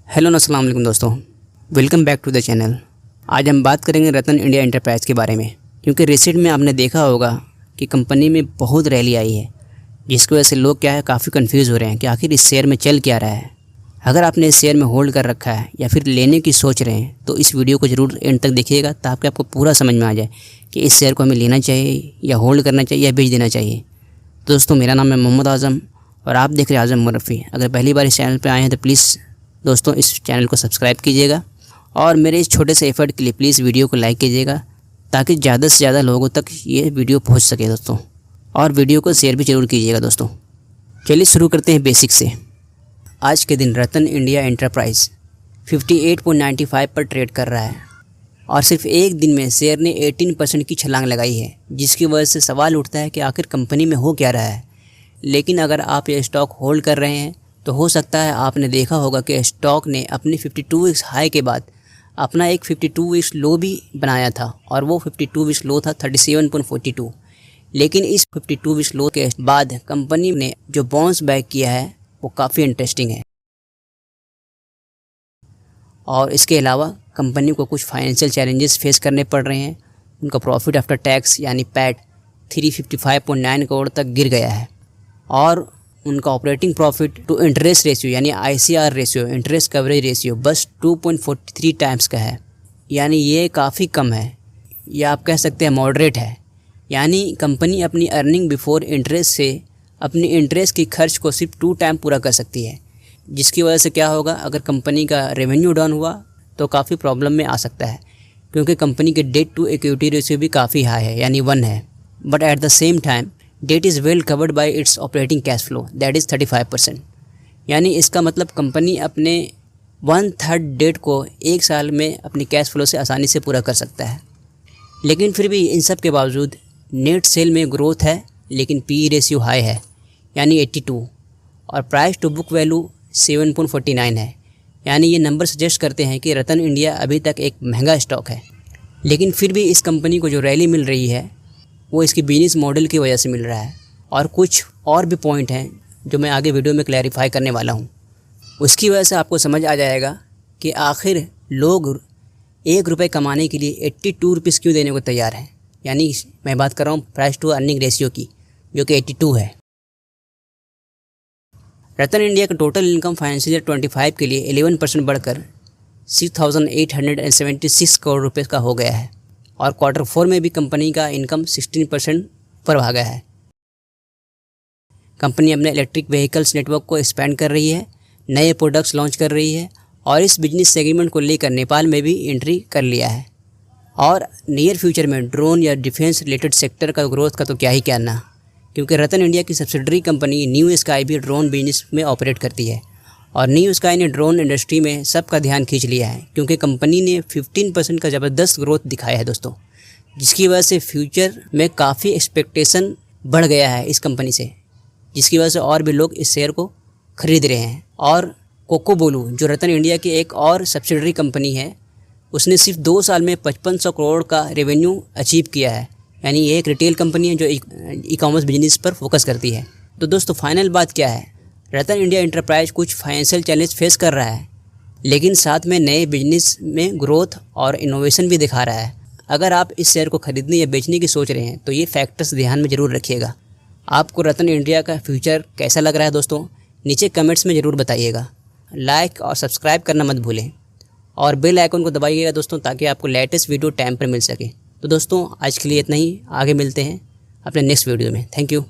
Hello अस्सलाम वालेकुम दोस्तों, welcome back to the channel. आज हम बात करेंगे रतन इंडिया एंटरप्राइज़ के बारे में, क्योंकि रिसेंट में आपने देखा होगा कि कंपनी में बहुत रैली आई है, जिसकी वजह से लोग क्या है काफ़ी कंफ्यूज हो रहे हैं कि आखिर इस शेयर में चल क्या रहा है। अगर आपने इस शेयर में होल्ड कर रखा है या फिर लेने की सोच रहे हैं तो इस वीडियो को ज़रूर एंड तक देखिएगा, ताकि आपको पूरा समझ में आ जाए कि इस शेयर को हमें लेना चाहिए या होल्ड करना चाहिए या बेच देना चाहिए। दोस्तों, मेरा नाम है मोहम्मद आज़म और आप देख रहे हैं आज़म मुरफ़ी। अगर पहली बार इस चैनल पर आए हैं तो प्लीज़ दोस्तों इस चैनल को सब्सक्राइब कीजिएगा और मेरे इस छोटे से एफर्ट के लिए प्लीज़ वीडियो को लाइक कीजिएगा, ताकि ज़्यादा से ज़्यादा लोगों तक ये वीडियो पहुंच सके दोस्तों। और वीडियो को शेयर भी ज़रूर कीजिएगा दोस्तों। चलिए शुरू करते हैं बेसिक से। आज के दिन रतन इंडिया एंटरप्राइज़ 58.95 पर ट्रेड कर रहा है और सिर्फ एक दिन में शेयर ने 18% की छलांग लगाई है, जिसकी वजह से सवाल उठता है कि आखिर कंपनी में हो क्या रहा है। लेकिन अगर आप ये स्टॉक होल्ड कर रहे हैं तो हो सकता है आपने देखा होगा कि स्टॉक ने अपनी 52 वीक्स हाई के बाद अपना एक 52 वीक्स लो भी बनाया था, और वो 52 वीक्स लो था 37.42। लेकिन इस 52 वीक्स लो के बाद कंपनी ने जो बाउंस बैक किया है वो काफ़ी इंटरेस्टिंग है। और इसके अलावा कंपनी को कुछ फाइनेंशियल चैलेंजेस फेस करने पड़ रहे हैं। उनका प्रॉफिट आफ्टर टैक्स यानी पैट 355.9 करोड़ तक गिर गया है, और उनका operating profit to interest ratio यानी ICR ratio, interest coverage ratio, बस 2.43 टाइम्स का है। यानी ये काफ़ी कम है, या आप कह सकते हैं मॉडरेट है। यानी कंपनी अपनी अर्निंग बिफोर इंटरेस्ट से अपनी इंटरेस्ट की खर्च को सिर्फ 2 टाइम पूरा कर सकती है, जिसकी वजह से क्या होगा, अगर कंपनी का रेवेन्यू डाउन हुआ तो काफ़ी प्रॉब्लम में आ सकता है, क्योंकि कंपनी के डेट टू इक्विटी रेशियो भी काफ़ी हाई है यानी 1 है। But at the same time that is well covered by it's operating cash flow, that is 35%। यानी इसका मतलब कंपनी अपने 1/3 डेट को एक साल में अपनी कैश फ्लो से आसानी से पूरा कर सकता है। लेकिन फिर भी इन सब के बावजूद नेट सेल में ग्रोथ है, लेकिन PE रेशियो हाई है यानी 82, और प्राइस टू बुक वैल्यू 7.49 है। यानी ये नंबर सजेस्ट करते हैं कि रतन इंडिया अभी तक एक महंगा स्टॉक है। लेकिन फिर भी इस कंपनी को जो रैली मिल रही है वो इसकी बिजनेस मॉडल की वजह से मिल रहा है, और कुछ और भी पॉइंट हैं जो मैं आगे वीडियो में क्लैरिफाई करने वाला हूँ। उसकी वजह से आपको समझ आ जाएगा कि आखिर लोग 1 रुपये कमाने के लिए 82 रुपीज़ क्यों देने को तैयार हैं। यानी मैं बात कर रहा हूँ प्राइस टू अर्निंग रेशियो की, जो कि 82 है। रतन इंडिया का टोटल इनकम फाइनेंशियल ईयर 25 के लिए 11% बढ़कर 6,876 करोड़ रुपये का हो गया है, और Q4 में भी कंपनी का इनकम 16% पर भागा है। कंपनी अपने इलेक्ट्रिक व्हीकल्स नेटवर्क को एक्सपेंड कर रही है, नए प्रोडक्ट्स लॉन्च कर रही है, और इस बिजनेस सेगमेंट को लेकर नेपाल में भी एंट्री कर लिया है। और नियर फ्यूचर में ड्रोन या डिफेंस रिलेटेड सेक्टर का ग्रोथ का तो क्या ही कहना, क्योंकि रतन इंडिया की सब्सिडरी कंपनी न्यू स्काई भी ड्रोन बिजनेस में ऑपरेट करती है, और न्यू स्काई ने ड्रोन इंडस्ट्री में सबका ध्यान खींच लिया है, क्योंकि कंपनी ने 15% का ज़बरदस्त ग्रोथ दिखाया है दोस्तों, जिसकी वजह से फ्यूचर में काफ़ी एक्सपेक्टेशन बढ़ गया है इस कंपनी से, जिसकी वजह से और भी लोग इस शेयर को ख़रीद रहे हैं। और कोकोबोलू जो रतन इंडिया की एक और सब्सिडरी कंपनी है, उसने सिर्फ 2 साल में 5500 करोड़ का रेवेन्यू अचीव किया है। यानी ये एक रिटेल कंपनी है जो ई कॉमर्स बिजनेस पर फोकस करती है। तो दोस्तों, फाइनल बात क्या है, रतन इंडिया एंटरप्राइज कुछ फाइनेंशियल चैलेंज फेस कर रहा है, लेकिन साथ में नए बिजनेस में ग्रोथ और इनोवेशन भी दिखा रहा है। अगर आप इस शेयर को खरीदने या बेचने की सोच रहे हैं तो ये फैक्टर्स ध्यान में ज़रूर रखिएगा। आपको रतन इंडिया का फ्यूचर कैसा लग रहा है दोस्तों, नीचे कमेंट्स में ज़रूर बताइएगा। लाइक और सब्सक्राइब करना मत भूलें, और बेल आइकन को दबाइएगा दोस्तों, ताकि आपको लेटेस्ट वीडियो टाइम पर मिल सके। तो दोस्तों, आज के लिए इतना ही, आगे मिलते हैं अपने नेक्स्ट वीडियो में। Thank you.